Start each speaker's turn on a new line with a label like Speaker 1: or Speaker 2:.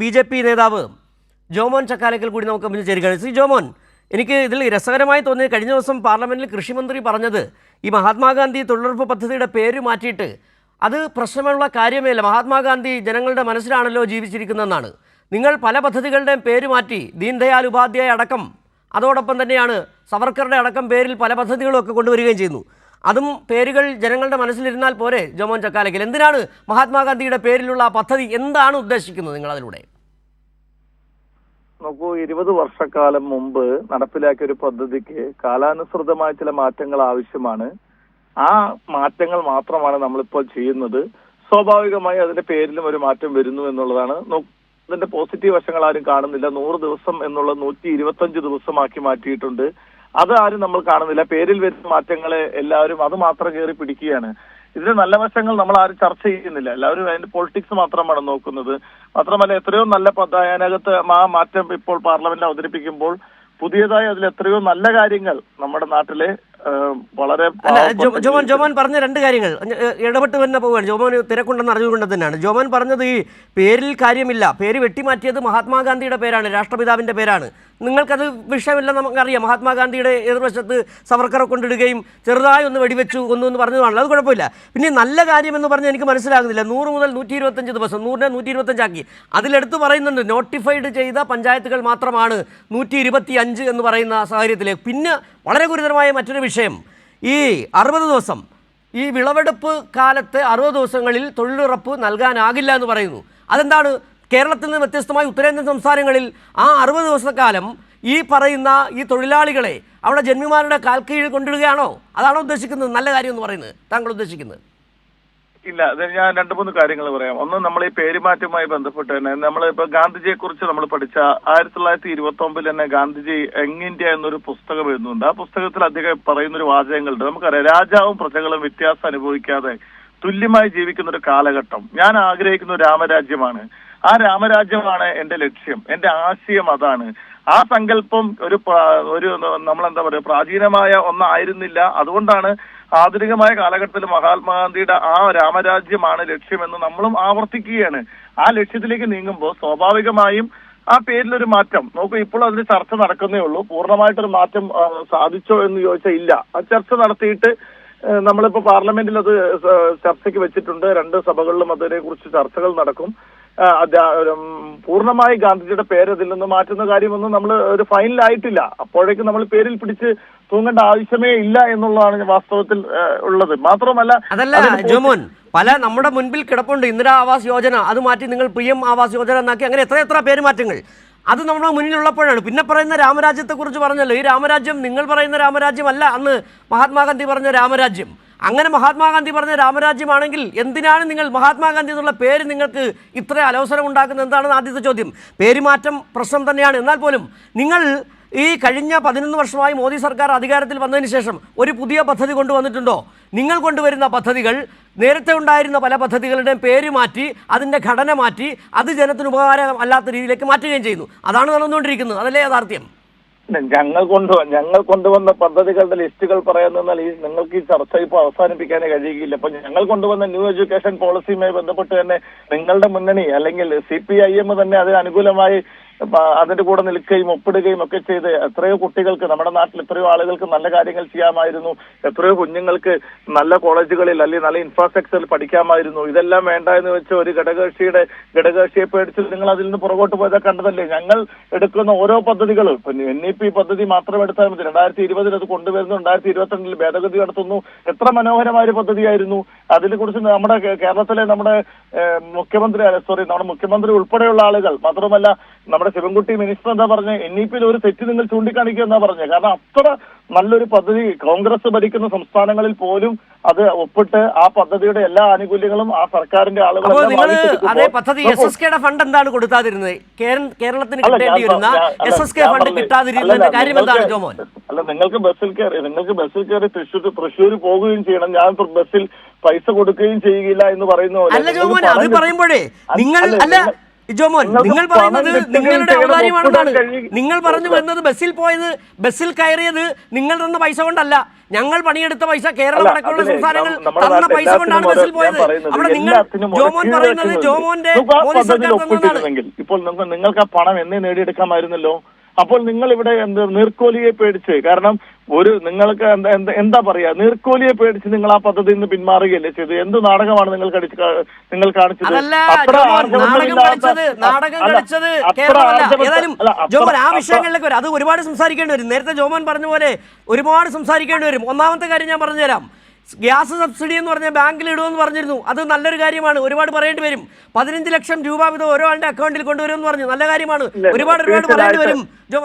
Speaker 1: BJP. നേതാവ് ജോമോൻ ചക്കാലക്കൽ കൂടി നമുക്ക് മുന്നിൽ ചേരുകയാണ്. ശ്രീ ജോമോൻ, എനിക്ക് ഇതിൽ രസകരമായി തോന്നിയത് കഴിഞ്ഞ ദിവസം പാർലമെന്റിൽ കൃഷിമന്ത്രി പറഞ്ഞത് ഈ മഹാത്മാഗാന്ധി തൊഴിലുറപ്പ് പദ്ധതിയുടെ പേര് മാറ്റിയിട്ട് അത് പ്രശ്നമുള്ള കാര്യമേ അല്ല, മഹാത്മാഗാന്ധി ജനങ്ങളുടെ മനസ്സിലാണല്ലോ ജീവിച്ചിരിക്കുന്നതെന്നാണ്. നിങ്ങൾ പല പദ്ധതികളുടെയും പേര് മാറ്റി, ദീൻദയാൽ ഉപാധ്യായ അടക്കം, അതോടൊപ്പം തന്നെയാണ് സവർക്കറുടെ അടക്കം പേരിൽ പല പദ്ധതികളും ഒക്കെ കൊണ്ടുവരികയും ചെയ്യുന്നു. അതും പേരുകൾ ജനങ്ങളുടെ മനസ്സിലിരുന്നാൽ പോരെ? ജോമോൻ ചക്കാലക്കൽ, എന്തിനാണ് മഹാത്മാഗാന്ധിയുടെ പേരിലുള്ള ആ പദ്ധതി, എന്താണ് ഉദ്ദേശിക്കുന്നത് നിങ്ങൾ അതിലൂടെ?
Speaker 2: നോക്കൂ, 20 വർഷക്കാലം മുമ്പ് നടപ്പിലാക്കിയ ഒരു പദ്ധതിക്ക് കാലാനുസൃതമായ ചില മാറ്റങ്ങൾ ആവശ്യമാണ്. ആ മാറ്റങ്ങൾ മാത്രമാണ് നമ്മളിപ്പോൾ ചെയ്യുന്നത്. സ്വാഭാവികമായി അതിന്റെ പേരിലും ഒരു മാറ്റം വരുന്നു എന്നുള്ളതാണ്. അതിന്റെ പോസിറ്റീവ് വശങ്ങൾ ആരും കാണുന്നില്ല. 100 ദിവസം എന്നുള്ളത് 125 ദിവസമാക്കി മാറ്റിയിട്ടുണ്ട്. അത് ആരും നമ്മൾ കാണുന്നില്ല. പേരിൽ വരുന്ന മാറ്റങ്ങളെ എല്ലാവരും അത് മാത്രം കയറി പിടിക്കുകയാണ്. ഇതിന്റെ നല്ല വശങ്ങൾ നമ്മൾ ആരും ചർച്ച ചെയ്യുന്നില്ല. എല്ലാവരും അതിന്റെ പൊളിറ്റിക്സ് മാത്രമാണ് നോക്കുന്നത്. മാത്രമല്ല, എത്രയോ നല്ല അതിനകത്ത് ആ മാറ്റം ഇപ്പോൾ പാർലമെന്റിൽ അവതരിപ്പിക്കുമ്പോൾ പുതിയതായി അതിൽ എത്രയോ നല്ല കാര്യങ്ങൾ നമ്മുടെ നാട്ടിലെ വളരെ
Speaker 1: ജോമോൻ പറഞ്ഞ രണ്ട് കാര്യങ്ങൾ ഇടപെട്ട് തന്നെ പോവുകയാണ്. ജോമോൻ തിരക്കുണ്ടെന്ന് അറിഞ്ഞുകൊണ്ട് തന്നെയാണ് ജോമോൻ പറഞ്ഞത്. ഈ പേരിൽ കാര്യമില്ല, പേര് വെട്ടിമാറ്റിയത് മഹാത്മാഗാന്ധിയുടെ പേരാണ്, രാഷ്ട്രപിതാവിന്റെ പേരാണ്. നിങ്ങൾക്കത് വിഷയമില്ലെന്ന് നമുക്കറിയാം. മഹാത്മാഗാന്ധിയുടെ എതിർവശത്ത് സവർക്കറെ കൊണ്ടിടുകയും ചെറുതായി ഒന്ന് വെടിവെച്ചു കൊന്നു എന്ന് പറഞ്ഞതാണല്ലോ, അത് കുഴപ്പമില്ല. പിന്നെ നല്ല കാര്യമെന്ന് പറഞ്ഞാൽ എനിക്ക് മനസ്സിലാകുന്നില്ല. 100 മുതൽ 125 ദിവസം, 100നെ 125 ആക്കി. അതിലെടുത്ത് പറയുന്നുണ്ട് നോട്ടിഫൈഡ് ചെയ്ത പഞ്ചായത്തുകൾ മാത്രമാണ് 125 എന്ന് പറയുന്ന സാഹചര്യത്തിലേക്ക്. പിന്നെ വളരെ ഗുരുതരമായ മറ്റൊരു വിഷയം, ഈ 60 ദിവസം, ഈ വിളവെടുപ്പ് കാലത്ത് 60 ദിവസങ്ങളിൽ തൊഴിലുറപ്പ് നൽകാനാകില്ല എന്ന് പറയുന്നു. അതെന്താണ്? കേരളത്തിൽ നിന്ന് വ്യത്യസ്തമായി ഉത്തരേന്ത്യൻ സംസ്ഥാനങ്ങളിൽ ആ 60 ദിവസക്കാലം ഈ പറയുന്ന ഈ തൊഴിലാളികളെ അവിടെ ജന്മിമാരുടെ കാൽക്കീഴിൽ കൊണ്ടിടുകയാണോ? അതാണോ ഉദ്ദേശിക്കുന്നത് നല്ല കാര്യം എന്ന് പറയുന്നത് താങ്കൾ ഉദ്ദേശിക്കുന്നത്?
Speaker 2: ഇല്ല, അത് ഞാൻ 2-3 കാര്യങ്ങൾ പറയാം. ഒന്ന്, നമ്മൾ ഈ പേരുമാറ്റവുമായി ബന്ധപ്പെട്ട് തന്നെ നമ്മളിപ്പോ ഗാന്ധിജിയെ കുറിച്ച് നമ്മൾ പഠിച്ച 1929 തന്നെ ഗാന്ധിജി യങ് ഇന്ത്യ എന്നൊരു പുസ്തകം എഴുതുന്നുണ്ട്. ആ പുസ്തകത്തിൽ അദ്ദേഹം പറയുന്നൊരു വാചകങ്ങളുണ്ട്. നമുക്കറിയാം, രാജാവും പ്രജകളും വ്യത്യാസം അനുഭവിക്കാതെ തുല്യമായി ജീവിക്കുന്ന ഒരു കാലഘട്ടം. ഞാൻ ആഗ്രഹിക്കുന്ന രാമരാജ്യമാണ്. ആ രാമരാജ്യമാണ് എന്റെ ലക്ഷ്യം, എന്റെ ആശയം അതാണ്. ആ സങ്കല്പം ഒരു നമ്മളെന്താ പറയുക, പ്രാചീനമായ ഒന്നായിരുന്നില്ല. അതുകൊണ്ടാണ് ആധുനികമായ കാലഘട്ടത്തിൽ മഹാത്മാഗാന്ധിയുടെ ആ രാമരാജ്യമാണ് ലക്ഷ്യമെന്ന് നമ്മളും ആവർത്തിക്കുകയാണ്. ആ ലക്ഷ്യത്തിലേക്ക് നീങ്ങുമ്പോൾ സ്വാഭാവികമായും ആ പേരിലൊരു മാറ്റം. നോക്കൂ, ഇപ്പോൾ അതിന് ചർച്ച നടക്കുന്നേ ഉള്ളൂ. പൂർണ്ണമായിട്ടൊരു മാറ്റം സാധിച്ചോ എന്ന് ചോദിച്ചാൽ ഇല്ല. ആ ചർച്ച നടത്തിയിട്ട് നമ്മളിപ്പോ പാർലമെന്റിൽ അത് ചർച്ചയ്ക്ക് വെച്ചിട്ടുണ്ട്. 2 സഭകളിലും അതിനെ കുറിച്ച് ചർച്ചകൾ നടക്കും. പൂർണ്ണമായി ഗാന്ധിജിയുടെ പേര് അതിൽ നിന്ന് മാറ്റുന്ന കാര്യമൊന്നും നമ്മൾ ഒരു ഫൈനലായിട്ടില്ല. അപ്പോഴേക്കും നമ്മൾ പേരിൽ പിടിച്ച് തൂങ്ങേണ്ട ആവശ്യമേ ഇല്ല എന്നുള്ളതാണ് വാസ്തവത്തിൽ ഉള്ളത്. മാത്രമല്ല,
Speaker 1: അതല്ല ജോമോൻ, പല നമ്മുടെ മുൻപിൽ കിടപ്പുണ്ട്. ഇന്ദിരാ ആവാസ് യോജന അത് മാറ്റി നിങ്ങൾ PM ആവാസ് യോജന എന്നാക്കി. അങ്ങനെ എത്ര പേരുമാറ്റങ്ങൾ അത് നമ്മുടെ മുന്നിലുള്ളപ്പോഴാണ്. പിന്നെ പറയുന്ന രാമരാജ്യത്തെക്കുറിച്ച് പറഞ്ഞല്ലോ. ഈ രാമരാജ്യം നിങ്ങൾ പറയുന്ന രാമരാജ്യമല്ല അന്ന് മഹാത്മാഗാന്ധി പറഞ്ഞ രാമരാജ്യം. അങ്ങനെ മഹാത്മാഗാന്ധി പറഞ്ഞ രാമരാജ്യമാണെങ്കിൽ എന്തിനാണ് നിങ്ങൾ മഹാത്മാഗാന്ധി എന്നുള്ള പേര് നിങ്ങൾക്ക് ഇത്ര അലോസരം ഉണ്ടാക്കുന്നത്? എന്താണെന്ന് ആദ്യത്തെ ചോദ്യം. പേരുമാറ്റം പ്രശ്നം തന്നെയാണ്. എന്നാൽ പോലും നിങ്ങൾ ഈ കഴിഞ്ഞ 11 വർഷമായി മോദി സർക്കാർ അധികാരത്തിൽ വന്നതിന് ശേഷം ഒരു പുതിയ പദ്ധതി കൊണ്ടുവന്നിട്ടുണ്ടോ? നിങ്ങൾ കൊണ്ടുവരുന്ന പദ്ധതികൾ നേരത്തെ ഉണ്ടായിരുന്ന പല പദ്ധതികളുടെയും പേര് മാറ്റി, അതിൻ്റെ ഘടന മാറ്റി, അത് ജനത്തിന് ഉപകാരം അല്ലാത്ത രീതിയിലേക്ക് മാറ്റുകയും ചെയ്യുന്നു. അതാണ് നടന്നുകൊണ്ടിരിക്കുന്നത്. അതല്ലേ യാഥാർത്ഥ്യം?
Speaker 2: ഞങ്ങൾ കൊണ്ടുവന്ന പദ്ധതികളുടെ ലിസ്റ്റുകൾ പറയാൻ നിന്നാൽ നിങ്ങൾക്ക് ഈ ചർച്ച ഇപ്പോൾ അവസാനിപ്പിക്കാനേ കഴിയുകയില്ല. ഇപ്പൊ ഞങ്ങൾ കൊണ്ടുവന്ന ന്യൂ എഡ്യൂക്കേഷൻ പോളിസിയുമായി ബന്ധപ്പെട്ട് തന്നെ നിങ്ങളുടെ മുന്നണി അല്ലെങ്കിൽ CPIM തന്നെ അതിന് അനുകൂലമായി അതിന്റെ കൂടെ നിൽക്കുകയും ഒപ്പിടുകയും ഒക്കെ ചെയ്ത് എത്രയോ കുട്ടികൾക്ക്, നമ്മുടെ നാട്ടിൽ എത്രയോ ആളുകൾക്ക് നല്ല കാര്യങ്ങൾ ചെയ്യാമായിരുന്നു. എത്രയോ കുഞ്ഞുങ്ങൾക്ക് നല്ല കോളേജുകളിൽ അല്ലെങ്കിൽ നല്ല ഇൻഫ്രാസ്ട്രക്ചറിൽ പഠിക്കാമായിരുന്നു. ഇതെല്ലാം വേണ്ട എന്ന് വെച്ച് ഒരു ഘടകകക്ഷിയെ പേടിച്ച് നിങ്ങൾ അതിൽ നിന്ന് പുറകോട്ട് പോയതാ കണ്ടതല്ലേ. ഞങ്ങൾ എടുക്കുന്ന ഓരോ പദ്ധതികളും, ഇപ്പൊ NEP പദ്ധതി മാത്രം എടുത്താൽ മതി. 2020 അത് കൊണ്ടുവരുന്നു, 2022 ഭേദഗതി നടത്തുന്നു. എത്ര മനോഹരമായ ഒരു പദ്ധതിയായിരുന്നു. അതിനെ കുറിച്ച് നമ്മുടെ കേരളത്തിലെ നമ്മുടെ മുഖ്യമന്ത്രി ഉൾപ്പെടെയുള്ള ആളുകൾ, മാത്രമല്ല നമ്മുടെ ശിവൻകുട്ടി മിനിസ്റ്റർ എന്താ പറഞ്ഞ, NEP-യിൽ ഒരു തെറ്റ് നിങ്ങൾ ചൂണ്ടിക്കാണിക്കുക എന്നാ പറഞ്ഞത്. കാരണം അത്ര നല്ലൊരു പദ്ധതി കോൺഗ്രസ് ഭരിക്കുന്ന സംസ്ഥാനങ്ങളിൽ പോലും അത് ഒപ്പിട്ട് ആ പദ്ധതിയുടെ എല്ലാ ആനുകൂല്യങ്ങളും ആ സർക്കാരിന്റെ ആളുകൾ
Speaker 1: ഫണ്ട് എന്താണ് കൊടുക്കാതിരുന്നത്? കേരളത്തിന് കിട്ടേണ്ടി വരുന്ന SSK ഫണ്ട് കിട്ടാതിരുന്നതിന്റെ കാര്യം എന്താണ് ജോമോൻ?
Speaker 2: അല്ല, നിങ്ങൾക്ക് ബസ്സിൽ കയറി തൃശ്ശൂർ പോകുകയും ചെയ്യണം. ഞാൻ ബസ്സിൽ പൈസ കൊടുക്കുകയും ചെയ്യുകയില്ല എന്ന് പറയുന്ന
Speaker 1: അല്ല ജോമോൻ, അത് പറയുമ്പോഴേ നിങ്ങൾ അല്ല ജോമോൻ, നിങ്ങൾ പറയുന്നത് നിങ്ങളുടെ ഔദാര്യമാണെന്നാണ്. നിങ്ങൾ പറഞ്ഞു
Speaker 2: ഒപ്പിടാൻ
Speaker 1: വരുന്നത് ബസ്സിൽ കയറിയത് നിങ്ങൾ തന്ന പൈസ കൊണ്ടല്ല, ഞങ്ങൾ പണിയെടുത്ത പൈസ കേരളം അടക്കമുള്ള സംസ്ഥാനങ്ങൾ തന്ന പൈസ കൊണ്ടാണ് ബസ്സിൽ പോയത്. അവിടെ നിങ്ങൾ ജോമോൻ പറയുന്നത് ജോമോന്റെ മോദി സർക്കാർ തന്നതാണ്.
Speaker 2: ഇപ്പോൾ നിങ്ങൾക്ക് ആ പണം എന്നേ നേടിയെടുക്കാമായിരുന്നല്ലോ. അപ്പോൾ നിങ്ങൾ ഇവിടെ നീർക്കോലിയെ പേടിച്ച്, കാരണം നിങ്ങൾക്ക് എന്താ പറയാ, നീർക്കോലിയെ പേടിച്ച് നിങ്ങൾ ആ പദ്ധതിയിൽ നിന്ന് പിന്മാറുകയല്ലേ ചെയ്ത്? എന്ത് നാടകമാണ് നിങ്ങൾ കാണിച്ചത്?
Speaker 1: നാടകം കളിച്ചത് കേരളമല്ല. ഏതായാലും ജോമോൻ ആ വിഷയങ്ങളിലേക്ക് വരും, അത് ഒരുപാട് സംസാരിക്കേണ്ടി വരും. നേരത്തെ ജോമോൻ പറഞ്ഞ പോലെ ഒരുപാട് സംസാരിക്കേണ്ടി വരും. ഒന്നാമത്തെ കാര്യം ഞാൻ പറഞ്ഞുതരാം. ഗ്യാസ് സബ്സിഡി എന്ന് പറഞ്ഞാൽ ബാങ്കിൽ ഇടുമെന്ന് പറഞ്ഞിരുന്നു. അത് നല്ലൊരു കാര്യമാണ്, ഒരുപാട് പറയേണ്ടി വരും. 15 ലക്ഷം രൂപ വീതം ഓരോ ആളുടെ അക്കൗണ്ടിൽ കൊണ്ടുവരുമെന്ന് പറഞ്ഞു, നല്ല കാര്യമാണ്. ഒരുപാട് പറയേണ്ടി വരും ജോമോൻ.